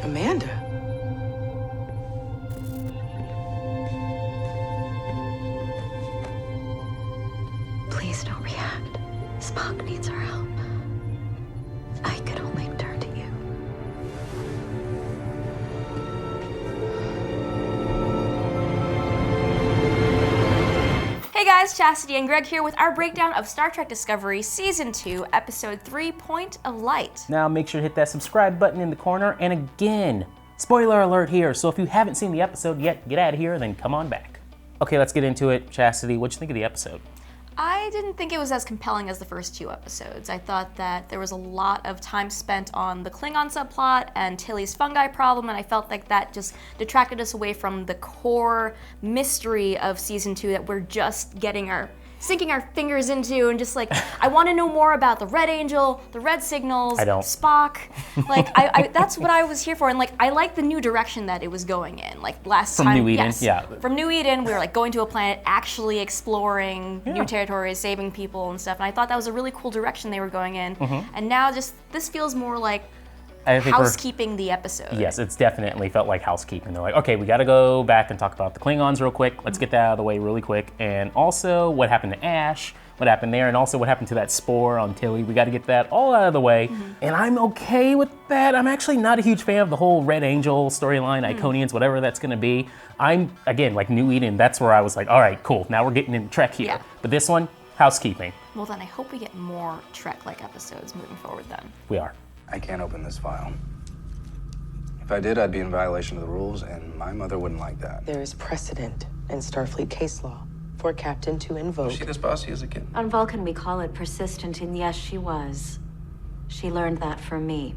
Amanda? Please don't react. Spock needs our help. I could only turn to you. Hey guys, Chastity and Greg here with our breakdown of Star Trek Discovery Season 2, Episode 3, Point of Light. Now make sure to hit that subscribe button in the corner, and again, spoiler alert here, so if you haven't seen the episode yet, get out of here, then come on back. Okay, let's get into it. Chastity, what'd you think of the episode? I didn't think it was as compelling as the first two episodes. I thought that there was a lot of time spent on the Klingon subplot and Tilly's fungi problem, and I felt like that just detracted us away from the core mystery of Season 2 that we're just sinking our fingers into, and just like, I want to know more about the Red Angel, the Red Signals, I don't. Spock. Like, I that's what I was here for, and like, I like the new direction that it was going in. Like last From time, New Eden, yes, yeah. From New Eden, we were like going to a planet, actually exploring new territories, saving people and stuff, and I thought that was a really cool direction they were going in. And now just, this feels more like I think housekeeping the episode. Yes, it's definitely felt like housekeeping. They're like, okay, we gotta go back and talk about the Klingons real quick. Let's get that out of the way really quick. And also what happened to Ash, what happened there, and also what happened to that spore on Tilly. We gotta get that all out of the way. And I'm okay with that. I'm actually not a huge fan of the whole Red Angel storyline, Iconians, whatever that's gonna be. I'm, again, like New Eden, that's where I was like, all right, cool, now we're getting into Trek here. Yeah. But this one, housekeeping. Well then, I hope we get more Trek-like episodes moving forward then. We are. I can't open this file. If I did, I'd be in violation of the rules, and my mother wouldn't like that. There is precedent in Starfleet case law for a captain to invoke. Was she this bossy as a kid? On Vulcan, we call it persistent, and yes, she was. She learned that from me.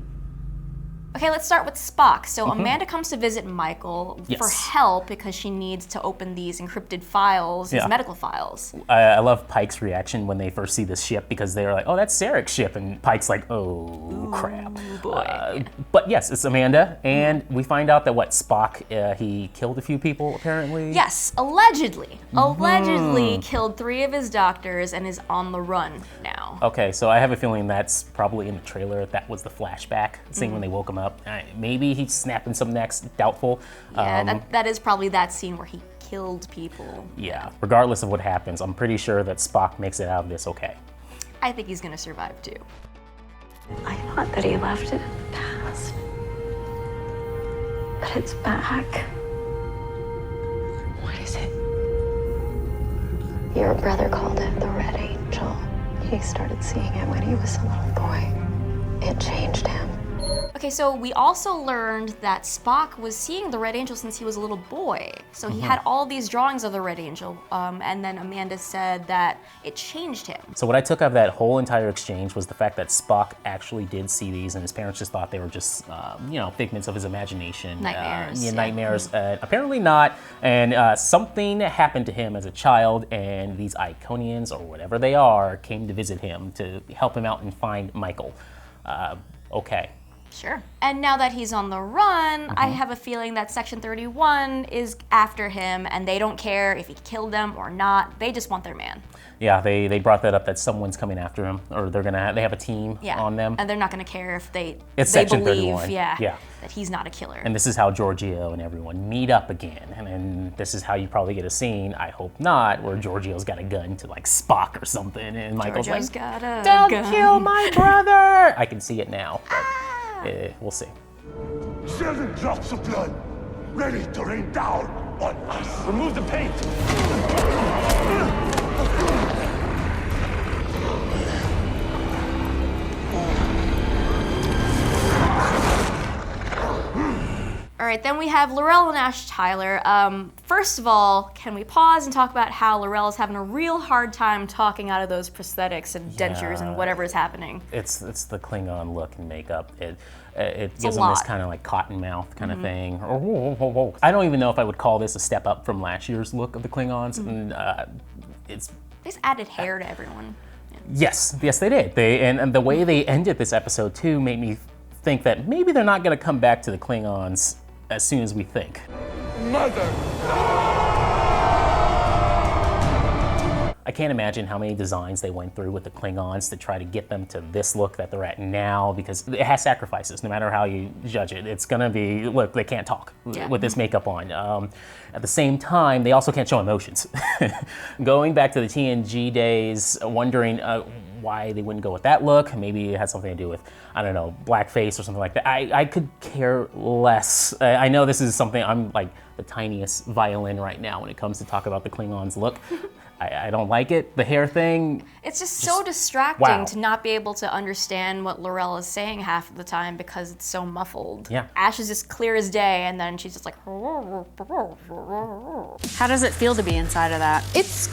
Okay, let's start with Spock. So Amanda comes to visit Michael for Yes. help because she needs to open these encrypted files, these Yeah. medical files. I love Pike's reaction when they first see the ship, because they're like, oh, that's Sarek's ship. And Pike's like, oh, crap. boy. But yes, it's Amanda. And we find out that Spock, he killed a few people, apparently. Yes, allegedly. Allegedly killed 3 of his doctors and is on the run now. Okay, so I have a feeling that's probably in the trailer. That was the flashback scene when they woke him up. Maybe he's snapping some necks, doubtful. Yeah, that is probably that scene where he killed people. Yeah, regardless of what happens, I'm pretty sure that Spock makes it out of this okay. I think he's gonna survive too. I thought that he left it in the past. But it's back. What is it? Your brother called it the Red Angel. He started seeing it when he was a little boy. It changed him. Okay, so we also learned that Spock was seeing the Red Angel since he was a little boy. So he had all these drawings of the Red Angel, and then Amanda said that it changed him. So what I took of that whole entire exchange was the fact that Spock actually did see these, and his parents just thought they were just, figments of his imagination. Nightmares. Nightmares. Apparently not. And something happened to him as a child, and these Iconians, or whatever they are, came to visit him to help him out and find Michael. Okay. Sure. And now that he's on the run, I have a feeling that Section 31 is after him, and they don't care if he killed them or not. They just want their man. Yeah, they brought that up, that someone's coming after him, or they have a team on them. And they're not going to care if they Section believe 31. that he's not a killer. And this is how Giorgio and everyone meet up again. And this is how you probably get a scene, I hope not, where Giorgio's got a gun to like Spock or something, and Michael's Giorgio's like, got a "Don't gun." kill my brother!" I can see it now, but we'll see. 7 drops of blood, ready to rain down on us. Remove the paint. All right, then we have Laurel and Ash Tyler. First of all, can we pause and talk about how Laurel is having a real hard time talking out of those prosthetics and dentures and whatever is happening? It's the Klingon look and makeup. It gives them this lot. kind of like cotton mouth kind of thing. I don't even know if I would call this a step up from last year's look of the Klingons. And it's They just added hair to everyone. yes, they did. And the way they ended this episode too made me think that maybe they're not going to come back to the Klingons as soon as we think. Mother! I can't imagine how many designs they went through with the Klingons to try to get them to this look that they're at now, because it has sacrifices, no matter how you judge it. It's gonna be, look, they can't talk with this makeup on. At the same time, they also can't show emotions. Going back to the TNG days, wondering why they wouldn't go with that look. Maybe it had something to do with, I don't know, blackface or something like that. I could care less. I know this is something, I'm like the tiniest violin right now when it comes to talk about the Klingons look. I don't like it. The hair thing. It's just so distracting to not be able to understand what L'Rell is saying half of the time because it's so muffled. Yeah. Ash is just clear as day, and then she's just like. How does it feel to be inside of that? It's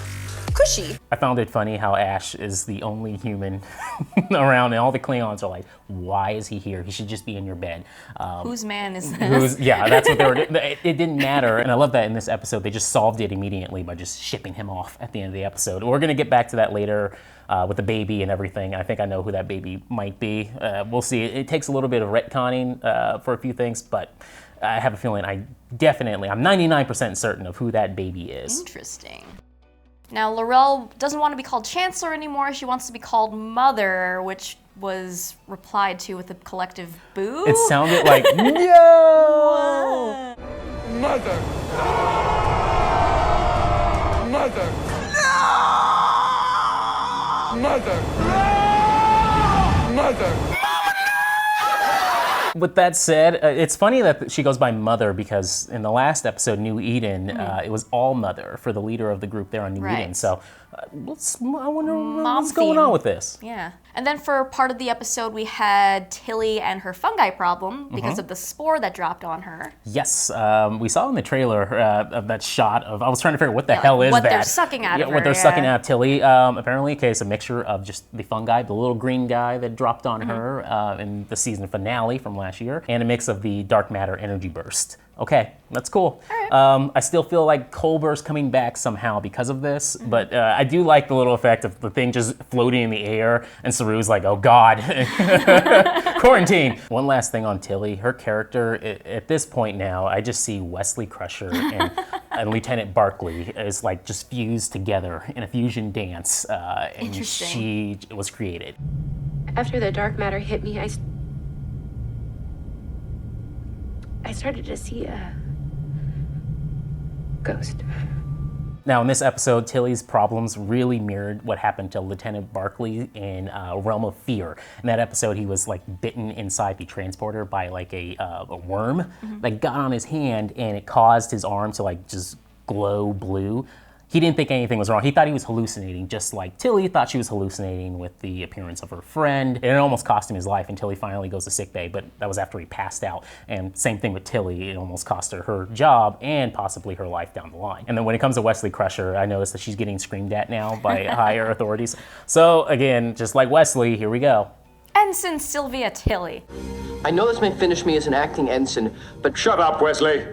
cushy. I found it funny how Ash is the only human around, and all the Klingons are like, why is he here? He should just be in your bed. Whose man is this? Yeah, that's what they were doing. It didn't matter, and I love that in this episode, they just solved it immediately by just shipping him off at the end of the episode. We're gonna get back to that later with the baby and everything. I think I know who that baby might be. We'll see. It takes a little bit of retconning for a few things, but I have a feeling I'm 99% certain of who that baby is. Interesting. Now, L'Rell doesn't want to be called Chancellor anymore. She wants to be called Mother, which was replied to with a collective boo. It sounded like, no! Mother! Mother! Mother! Mother! With that said, it's funny that she goes by Mother because in the last episode, New Eden, it was all Mother for the leader of the group there on New Eden. So I wonder what's going on with this. Yeah. And then for part of the episode, we had Tilly and her fungi problem because of the spore that dropped on her. Yes, we saw in the trailer of that shot of, I was trying to figure out what the hell is what that? They're sucking out of her. What they're sucking out of Tilly. Apparently, okay, it's a mixture of just the fungi, the little green guy that dropped on her in the season finale from last year, and a mix of the dark matter energy burst. Okay, that's cool. I still feel like Culber's coming back somehow because of this, but I do like the little effect of the thing just floating in the air, and Saru's like, oh God, quarantine. One last thing on Tilly, her character, at this point now, I just see Wesley Crusher and Lieutenant Barclay is like just fused together in a fusion dance, and she was created. After the dark matter hit me, I started to see a ghost. Now, in this episode, Tilly's problems really mirrored what happened to Lieutenant Barclay in Realm of Fear. In that episode, he was like bitten inside the transporter by like a worm that got on his hand, and it caused his arm to like just glow blue. He didn't think anything was wrong. He thought he was hallucinating, just like Tilly thought she was hallucinating with the appearance of her friend. And it almost cost him his life until he finally goes to sickbay, but that was after he passed out. And same thing with Tilly, it almost cost her job and possibly her life down the line. And then when it comes to Wesley Crusher, I noticed that she's getting screamed at now by higher authorities. So again, just like Wesley, here we go. Ensign Sylvia Tilly. I know this may finish me as an acting ensign, but Shut up, Wesley!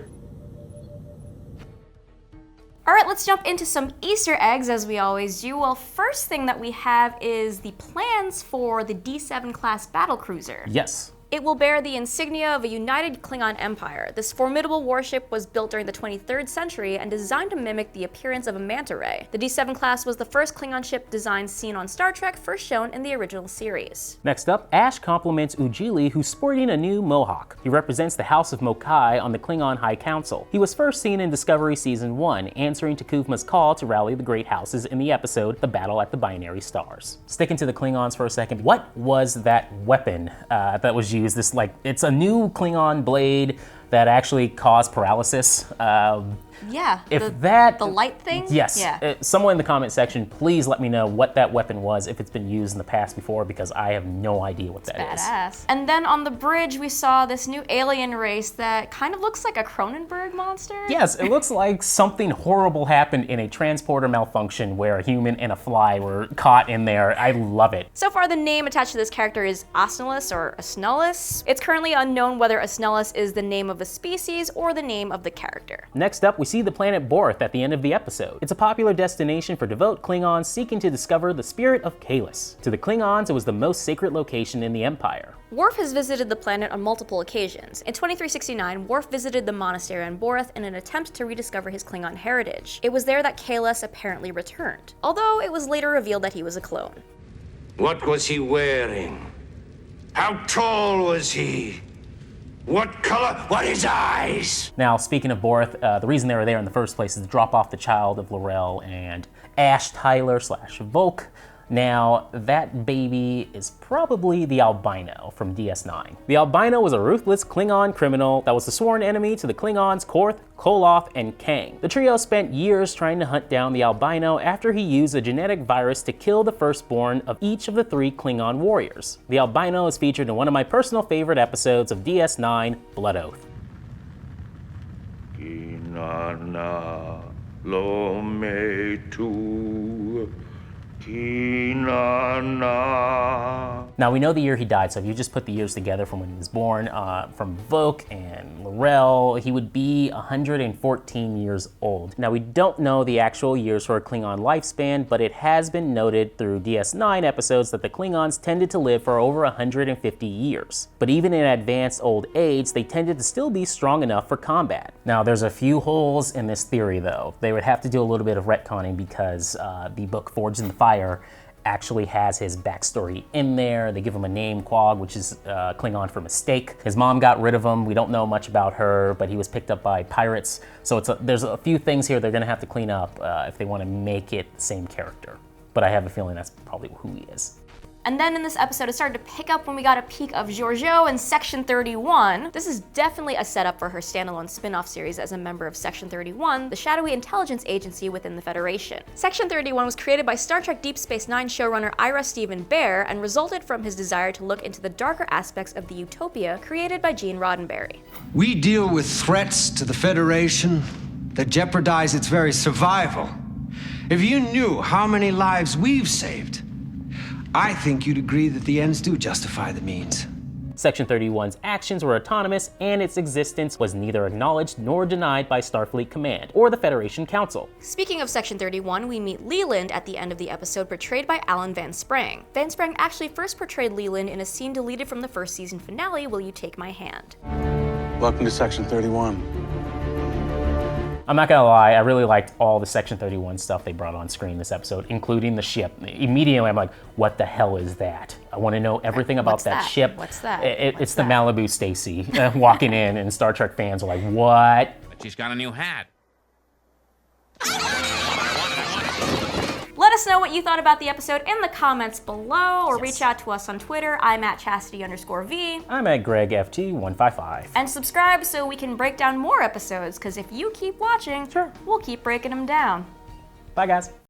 All right, let's jump into some Easter eggs as we always do. Well, first thing that we have is the plans for the D7 class battlecruiser. Yes. It will bear the insignia of a united Klingon empire. This formidable warship was built during the 23rd century and designed to mimic the appearance of a manta ray. The D7 class was the first Klingon ship design seen on Star Trek, first shown in the original series. Next up, Ash compliments Ujili, who's sporting a new mohawk. He represents the House of Mokai on the Klingon High Council. He was first seen in Discovery Season 1, answering to Kuvma's call to rally the Great Houses in the episode The Battle at the Binary Stars. Sticking to the Klingons for a second, what was that weapon that was used? This, like, it's a new Klingon blade that actually caused paralysis. Yeah. The light thing? Yes. Yeah. Someone in the comment section, please let me know what that weapon was, if it's been used in the past before, because I have no idea what that is. Badass. And then on the bridge, we saw this new alien race that kind of looks like a Cronenberg monster. Yes, it looks like something horrible happened in a transporter malfunction where a human and a fly were caught in there. I love it. So far, the name attached to this character is Osnulus or Osnulus. It's currently unknown whether Osnulus is the name of a species or the name of the character. Next up, we see the planet Borth at the end of the episode. It's a popular destination for devout Klingons seeking to discover the spirit of Kahless. To the Klingons, it was the most sacred location in the Empire. Worf has visited the planet on multiple occasions. In 2369, Worf visited the monastery on Borth in an attempt to rediscover his Klingon heritage. It was there that Kahless apparently returned, although it was later revealed that he was a clone. What was he wearing? How tall was he? What color? What his eyes? Now, speaking of Borth, the reason they were there in the first place is to drop off the child of L'Rell and Ash Tyler / Volk. Now, that baby is probably the albino from DS9. The albino was a ruthless Klingon criminal that was the sworn enemy to the Klingons Korth, Koloth, and Kang. The trio spent years trying to hunt down the albino after he used a genetic virus to kill the firstborn of each of the 3 Klingon warriors. The albino is featured in one of my personal favorite episodes of DS9, Blood Oath. Inanna lo me tu. Now we know the year he died, so if you just put the years together from when he was born, from Vok and L'Rell, he would be 114 years old. Now we don't know the actual years for a Klingon lifespan, but it has been noted through DS9 episodes that the Klingons tended to live for over 150 years. But even in advanced old age, they tended to still be strong enough for combat. Now there's a few holes in this theory though. They would have to do a little bit of retconning because the book Forged in the Fire actually has his backstory in there. They give him a name, Quag, which is Klingon for mistake. His mom got rid of him. We don't know much about her, but he was picked up by pirates. So there's a few things here they're gonna have to clean up if they wanna make it the same character. But I have a feeling that's probably who he is. And then in this episode, it started to pick up when we got a peek of Georgiou in Section 31. This is definitely a setup for her standalone spin-off series as a member of Section 31, the shadowy intelligence agency within the Federation. Section 31 was created by Star Trek Deep Space Nine showrunner Ira Steven Behr and resulted from his desire to look into the darker aspects of the utopia created by Gene Roddenberry. We deal with threats to the Federation that jeopardize its very survival. If you knew how many lives we've saved, I think you'd agree that the ends do justify the means. Section 31's actions were autonomous, and its existence was neither acknowledged nor denied by Starfleet Command or the Federation Council. Speaking of Section 31, we meet Leland at the end of the episode, portrayed by Alan Van Sprang. Van Sprang actually first portrayed Leland in a scene deleted from the first season finale, Will You Take My Hand? Welcome to Section 31. I'm not gonna lie, I really liked all the Section 31 stuff they brought on screen this episode, including the ship. Immediately I'm like, what the hell is that? I wanna know everything about that ship. What's that? It's the Malibu Stacy walking in, and Star Trek fans are like, what? But she's got a new hat. Let us know what you thought about the episode in the comments below, or reach out to us on Twitter. I'm at Chastity_V. I'm at GregFT155. And subscribe so we can break down more episodes, because if you keep watching, we'll keep breaking them down. Bye, guys.